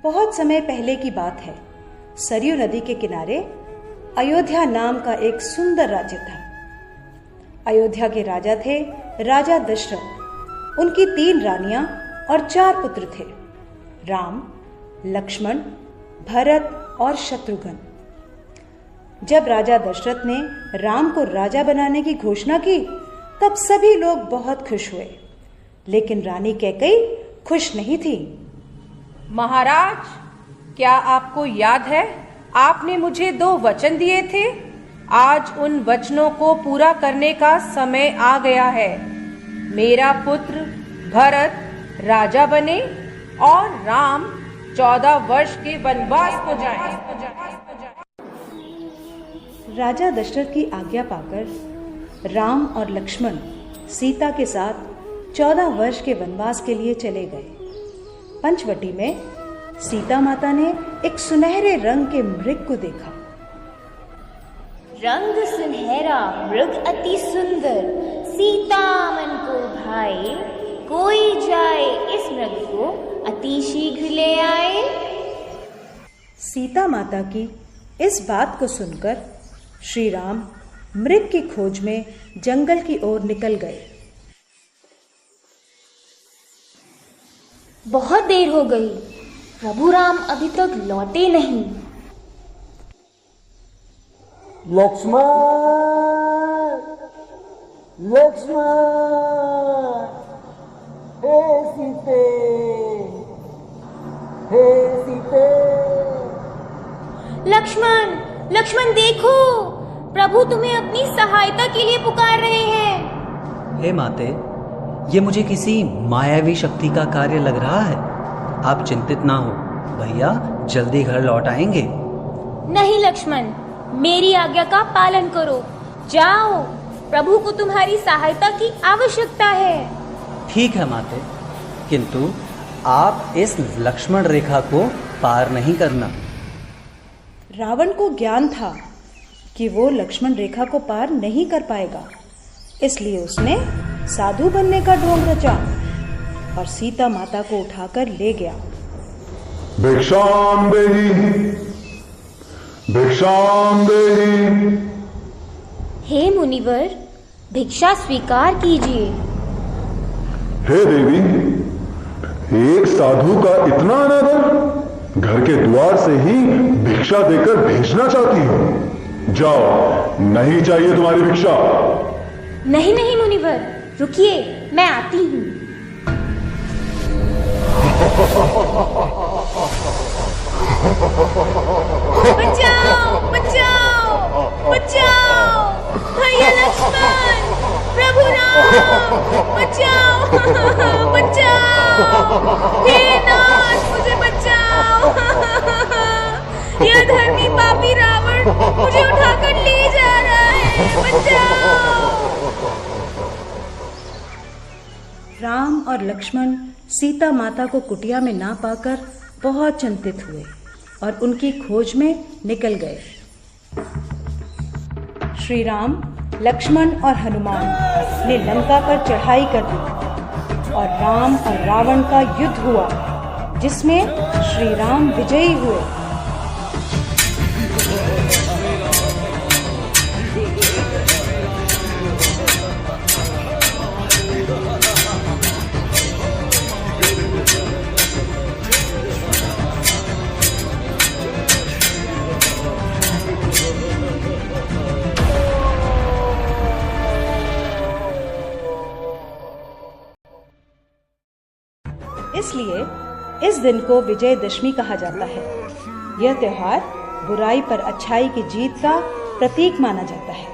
बहुत समय पहले की बात है। सरयू नदी के किनारे अयोध्या नाम का एक सुंदर राज्य था। अयोध्या के राजा थे राजा दशरथ। उनकी 3 रानियां और 4 पुत्र थे, राम, लक्ष्मण, भरत और शत्रुघ्न। जब राजा दशरथ ने राम को राजा बनाने की घोषणा की तब सभी लोग बहुत खुश हुए, लेकिन रानी कैकेयी खुश नहीं थी। महाराज, क्या आपको याद है आपने मुझे 2 वचन दिए थे? आज उन वचनों को पूरा करने का समय आ गया है। मेरा पुत्र भरत राजा बने और राम 14 वर्ष के वनवास को जाए। राजा दशरथ की आज्ञा पाकर राम और लक्ष्मण सीता के साथ 14 वर्ष के वनवास के लिए चले गए। पंचवटी में सीता माता ने एक सुनहरे रंग के मृग को देखा। रंग सुनहरा मृग अति सुंदर, सीता मन को भाए, कोई जाए इस मृग को अति शीघ्र ले आए। सीता माता की इस बात को सुनकर श्री राम मृग की खोज में जंगल की ओर निकल गए। बहुत देर हो गई, प्रभु राम अभी तक लौटे नहीं। लक्ष्मण, लक्ष्मण, हे सीते, हे सीते। लक्ष्मण, लक्ष्मण देखो, प्रभु तुम्हें अपनी सहायता के लिए पुकार रहे हैं। हे माते, ये मुझे किसी मायावी शक्ति का कार्य लग रहा है। आप चिंतित ना हो, भैया जल्दी घर लौट आएंगे। नहीं लक्ष्मण, मेरी आज्ञा का पालन करो। जाओ, प्रभु को तुम्हारी सहायता की आवश्यकता है। ठीक है माते, किंतु आप इस लक्ष्मण रेखा को पार नहीं करना। रावण को ज्ञान था कि वो लक्ष्मण रेखा को पार नहीं कर पाएगा, इसलिए उसने साधु बनने का ढोंग रचा और सीता माता को उठाकर ले गया। भिक्षाम देहि, भिक्षाम देहि। हे मुनिवर, भिक्षा स्वीकार कीजिए। हे देवी, एक साधु का इतना अनादर, घर के द्वार से ही भिक्षा देकर भेजना चाहती हो? जाओ, नहीं चाहिए तुम्हारी भिक्षा। नहीं नहीं मुनिवर, रुकिए, मैं आती हूँ। बचाओ, बचाओ, बचाओ, भैया लक्ष्मण, प्रभु राम, बचाओ, बचाओ, हे नाथ, मुझे बचाओ। यह धर्मी पापी रावण मुझे उठाकर ले जा रहा है, बचाओ। राम और लक्ष्मण सीता माता को कुटिया में ना पाकर बहुत चिंतित हुए और उनकी खोज में निकल गए। श्री राम, लक्ष्मण और हनुमान ने लंका पर चढ़ाई कर दी और राम और रावण का युद्ध हुआ, जिसमें श्री राम विजयी हुए। इसलिए इस दिन को विजयदशमी कहा जाता है। यह त्योहार बुराई पर अच्छाई की जीत का प्रतीक माना जाता है।